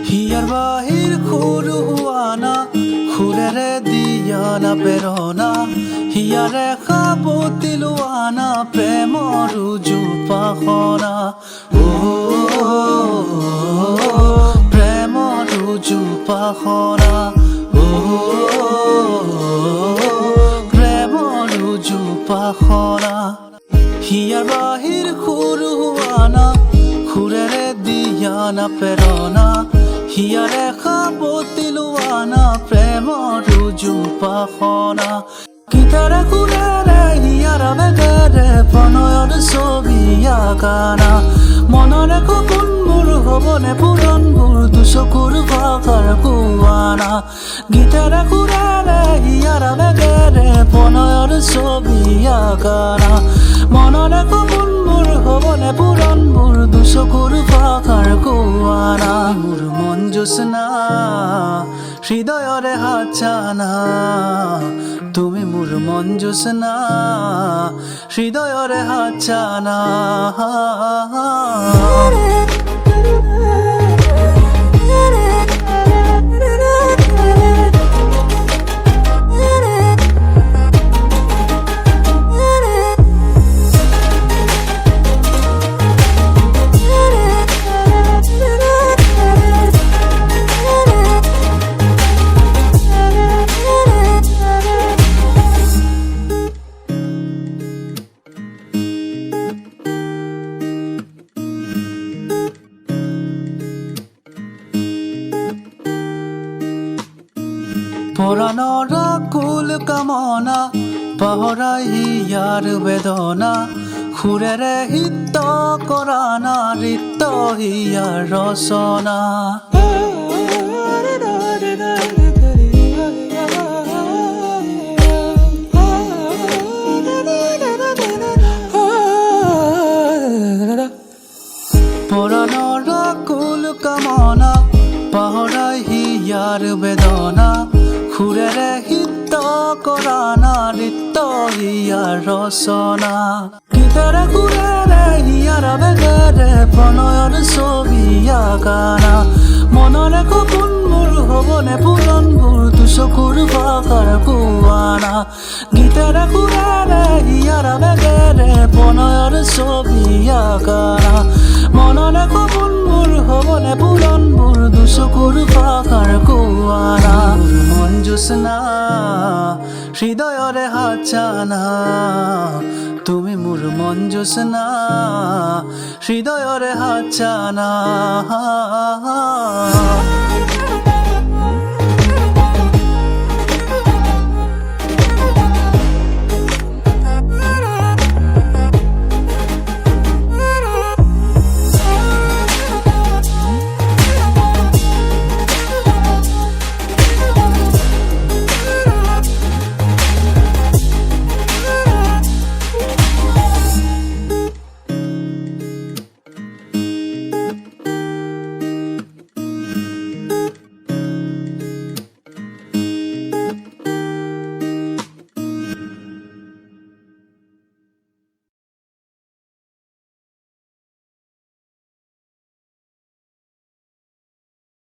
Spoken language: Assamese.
হিয়ার বাহির খুরুয়ানা খুরেরে দিয়ানা পেরনা হিয়ারে খাবতিলুয়ানা প্রেমর জুপাখনা ও প্রেমর জুপাখনা ও প্রেমর জুপাখনা হিয়ার বাহির খুরুয়ানা খুরেরে দিয়ানা পেরনা হিয়ারে খাবতিলুয়ানা প্রেমর জুপাখনা গীতারে খুরেরে হিয়ারা বেগেরে প্ৰণয়ৰ ছবি আঁকানা মনৰে সপোনবোৰ হ'বনে পূৰণবোৰ দুচকুৰ ভাষাৰ কোৱানা গীতাৰে খুৰেৰে হিয়াৰা বেগেৰে প্ৰণয়ৰ ছবি আঁকানা মনৰে সপোনবোৰ হ'বনে পূৰণবোৰ দুচকুৰ ভাষাৰ কোৱানা মোৰ মন জোছনা হৃদয়ৰে হাতছানা তুমি মোৰ মন জোছনা হৃদয়ৰে হাতছানা পৰাণৰ কুল কামনা পাহৰাই হিয়াৰ বেদনা খুৰেৰে হিত কৰানা ৰিত হিয়াৰ ৰচনা পৰাণৰ কুল কামনা পাহৰাই হিয়াৰ বেদনা খুৰেৰে হিত কৰানা ৰিত হিয়াৰ ৰচনা গীতাৰে খুৰেৰে হিয়াৰা বেগেৰে প্ৰণয়ৰ ছবি আঁকানা মনৰে সপোনবোৰ হ'বনে পূৰণবোৰ দুচকুৰ ভাষাৰ কোৱানা গীতাৰে খুৰেৰে হিয়াৰা বেগেৰে প্ৰণয়ৰ ছবি আঁকানা মনৰে সপোনবোৰ হ'বনে পূৰণবোৰ দুচকুৰ ভাষাৰ কোৱানা মন জোছনা হৃদয়ৰে হাতছানা তুমি মোৰ মন জোছনা হৃদয়ৰে হাতছানা